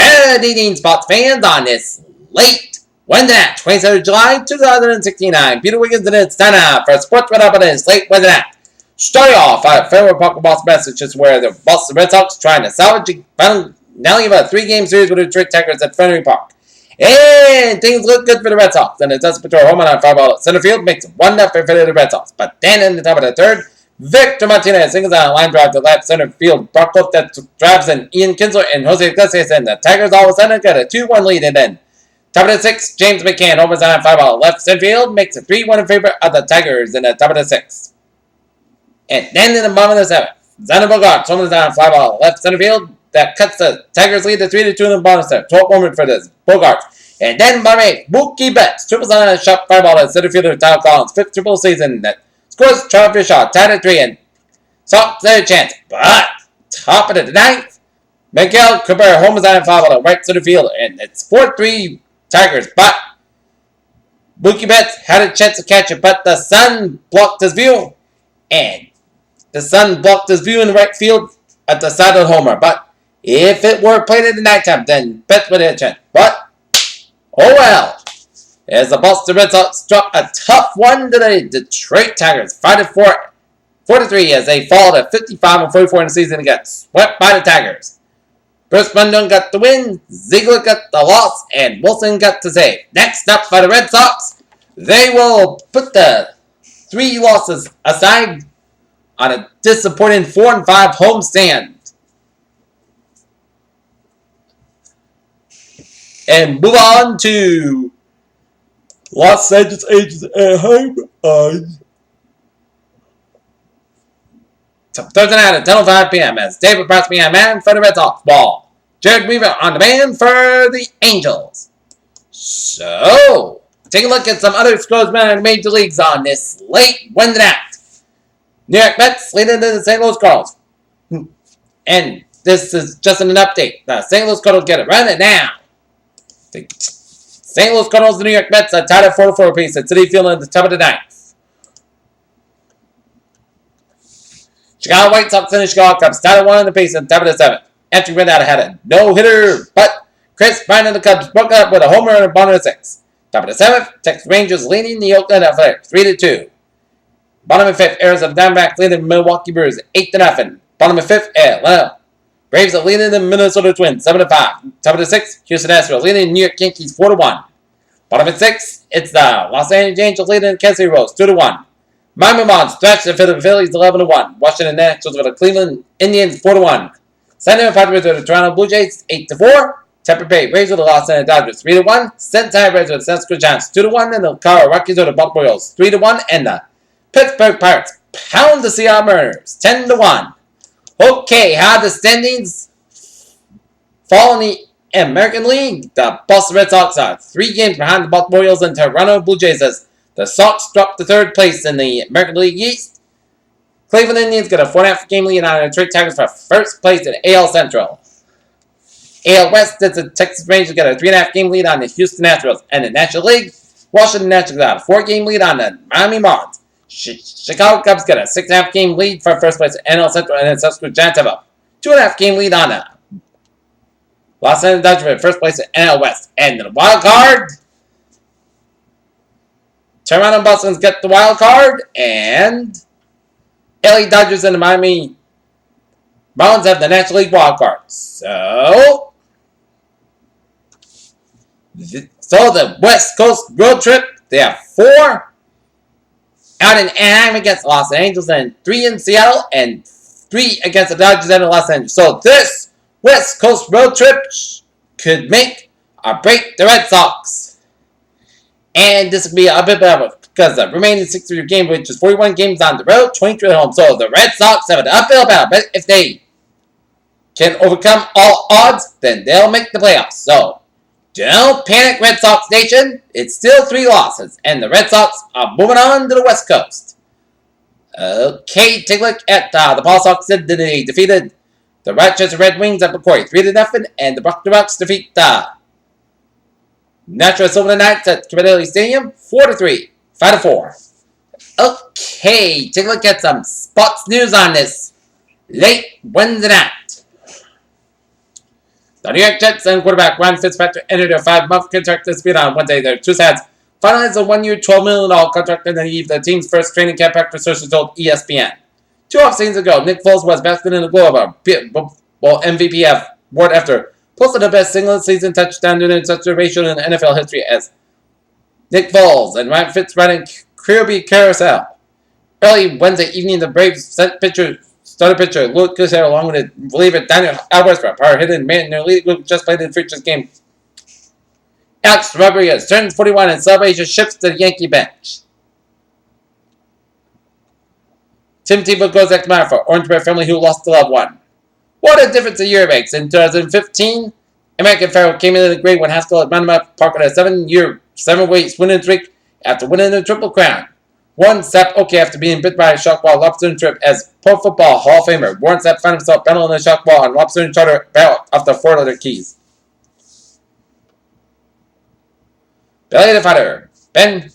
Good evening, sports fans, on this late Wednesday night, 27th of July, 2069. Peter Wiggins, and it's time for Sports Roundup on this late Wednesday night. Starting off at Fenway Park, Boston, Massachusetts, where the Boston Red Sox trying to salvage a finale of a 3-game series with the Detroit Tigers at Fenway Park. And things look good for the Red Sox. And it does put a home run on fly ball at center field, makes it 1-0 for the Red Sox. But then in the top of the third, Victor Martinez singles on a line drive to left center field. Brock Holt that drives in Ian Kinsler and Jose Iglesias, and the Tigers all of a sudden got a 2-1 lead. And then top of the sixth, James McCann homers on a fly ball left center field, makes it 3-1 in favor of the Tigers in the top of the sixth. And then in the bottom of the seventh, Xander Bogaerts homers on a fly ball left center field that cuts the Tigers lead to 3-2 in the bottom of the seventh. 12 homers for this Bogaerts. And then bottom eight, Mookie Betts triples on a shot fly ball at center fielder Tyler Collins, 5th triple season that scores Charlie Fisher, tied at 3, and Sox their chance. But top of the ninth, Miguel Cabrera homers on a fly ball right center field, and it's 4-3 Tigers. But Mookie Betts had a chance to catch it, but the sun blocked his view, and the sun blocked his view in the right field at the side of the homer. But if it were played at the nighttime, then Betts would have a chance. But oh well. As the Boston Red Sox drop a tough one to the Detroit Tigers, 5-4-3 as they fall to 55-44 in the season and get swept by the Tigers. Bruce Bundon got the win, Ziegler got the loss, and Wilson got the save. Next up by the Red Sox, they will put the 3 losses aside on a disappointing 4-5 homestand and move on to Los Angeles Angels at home on Thursday night at 10:05 p.m. as David Price behind man for the Red Sox ball. Jared Weaver on the man for the Angels. So, take a look at some other scores in the major leagues on this late Wednesday night. New York Mets lead into the St. Louis Cardinals. And this is just an update. The St. Louis Cardinals get it right now. The St. Louis Cardinals and the New York Mets are tied at 4-4 apiece at Citi Field in the top of the ninth. Chicago White Sox and the Chicago Cubs tied at 1 apiece in the top of the seventh. Anthony Rendon had a no-hitter, but Chris Bryant and the Cubs broke up with a homer in the bottom of the sixth. Top of the seventh, Texas Rangers leading the Oakland Athletics 3-2. Bottom of the fifth, Arizona Diamondbacks leading the Milwaukee Brewers 8-0. Bottom of the fifth, Atlanta Braves are leading the Minnesota Twins 7-5. Top of the sixth, Houston Astros leading the New York Yankees 4-1. Bottom of the sixth, it's the Los Angeles Angels leading the Kansas City Royals 2-1. Miami Marlins thrashed the Philadelphia Phillies 11-1. Washington Nationals with the Cleveland Indians 4-1. San Diego Padres with the Toronto Blue Jays 8-4. Tampa Bay Rays with the Los Angeles Dodgers 3-1. Cincinnati Reds with the San Francisco Giants 2-1. And the Colorado Rockies with the Baltimore Orioles 3-1. And the Pittsburgh Pirates pound the Seattle Mariners 10-1. Okay, how the standings fall in the American League? The Boston Red Sox are 3 games behind the Baltimore Orioles and Toronto Blue Jays as the Sox drop to 3rd place in the American League East. Cleveland Indians get a 4.5 game lead on the Detroit Tigers for 1st place in AL Central. AL West, the Texas Rangers get a 3.5 game lead on the Houston Astros. And in the National League, Washington Nationals got a 4 game lead on the Miami Marlins. Chicago Cubs get a 6.5 game lead for 1st place in NL Central, and then San Francisco Giants have a 2.5 game lead on the Los Angeles Dodgers for 1st place in NL West. And the wild card, Toronto Boston's get the wild card, and LA Dodgers and the Miami Marlins have the National League wild card. So the West Coast road trip, they have 4 out in Anaheim against Los Angeles, and 3 in Seattle, and 3 against the Dodgers and Los Angeles. So this West Coast road trip could make or break the Red Sox. And this will be a bit better because the remaining 63 games, which is 41 games on the road, 23 at home. So the Red Sox have an uphill battle, but if they can overcome all odds, then they'll make the playoffs. So don't panic, Red Sox Nation. It's still 3 losses, and the Red Sox are moving on to the West Coast. Okay, take a look at the Paul Sox. They defeated the Rochester Red Wings at McCoy 3-0, and the Boston Red Sox defeat the Nashville Silver Knights at Fidelity Stadium 4-3, 5-4. Okay, take a look at some sports news on this late Wednesday night. The New York Jets and quarterback Ryan Fitzpatrick entered a 5-month contract dispute on Wednesday. Their two sides finalized a 1-year, $12 million contract in the team's first training camp practice, sources told ESPN. 2 off-seasons ago, Nick Foles was basking in the glow of a MVP award after posting the best single-season touchdown in such a ratio in NFL history as Nick Foles and Ryan Fitzpatrick Kirby Carousel. Early Wednesday evening, the Braves starter pitcher Luke Gusser, along with reliever Daniel Alvarez for a power-hitting man in their league group, just played in the Futures game. Alex Rodriguez turns 41 and celebration shifts to the Yankee bench. Tim Tebow goes extra mile for Orange Bear family who lost a loved one. What a difference a year makes. In 2015, American Pharaoh came into the grade when Haskell at Roundup Park on a 7-weight winning streak after winning the Triple Crown. Warren Sapp okay after being bit by a shark ball lobster trip as Pro Football Hall of Famer. Warren Sapp found himself battling a shark ball on lobster charter battle off the 4-letter keys. Billy the Fighter. Ben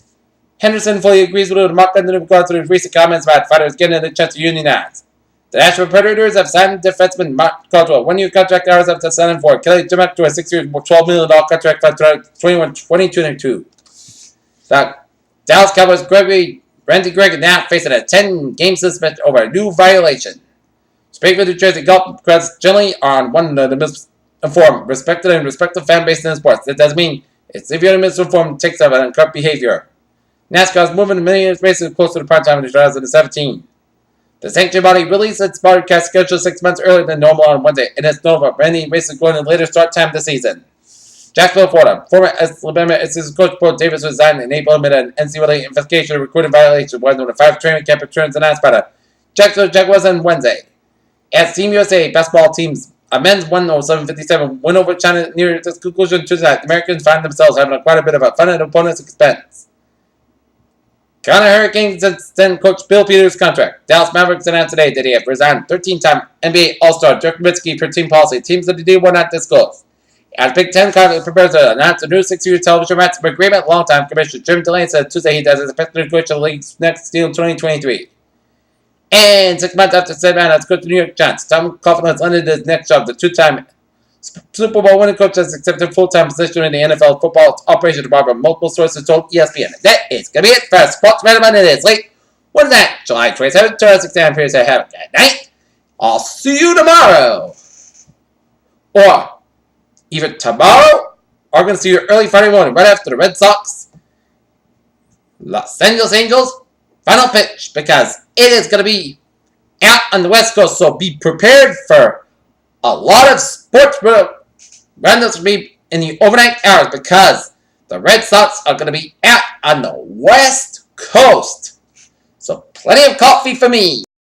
Henderson fully agrees with Mark London in regards to his recent comments about fighters getting the chance to unionize. The Nashville Predators have signed defenseman Mark Caldwell 1-year contract hours up to signing for Kelly Jimmock to a 6-year, $12 million contract for 2022. The Dallas Cowboys Randy Gregory now facing a 10-game suspension over a new violation. Speaking of New Jersey golf, because generally on one of the misinformed, respected and respected fan base in sports. That doesn't mean it's severely misinformed takes of an incorrect behavior. NASCAR is moving many races closer to prime time in 2017. The sanctioning body released its broadcast schedule 6 months earlier than normal on Wednesday, and it's known about many races going in later start time this season. Jacksonville, Florida. Former Alabama assistant coach Bo Davis resigned in April amid an NCAA investigation of recruiting violation. One of the 5 training camp returns announced by the Jacksonville Jaguars on Wednesday. As Team USA basketball teams, a men's 107-57 win over China near its conclusion Tuesday, the Americans find themselves having quite a bit of a fun at opponent's expense. Carolina Hurricanes extend coach Bill Peters' contract. Dallas Mavericks announced today that he had resigned 13-time NBA All-Star Dirk Nowitzki per team policy. Teams of the deal will not disclose. As Big Ten Conference prepares to announce a new 6-year television rights agreement, longtime Commissioner Jim Delaney said Tuesday he does expect to coach the league's next deal in 2023. And 6 months after said man has coached the New York Giants, Tom Coughlin has landed his next job. The 2-time Super Bowl winning coach has accepted full-time position in the NFL football operations department. Multiple sources told ESPN. That is going to be it for Sports Random. It is late. What is that? July 27th, 2016. Here's a have a good night. I'll see you tomorrow. Or either tomorrow or going to see you early Friday morning right after the Red Sox Los Angeles Angels final pitch, because it is going to be out on the West Coast, so be prepared for a lot of sports randoms to be in the overnight hours because the Red Sox are going to be out on the West Coast. So plenty of coffee for me.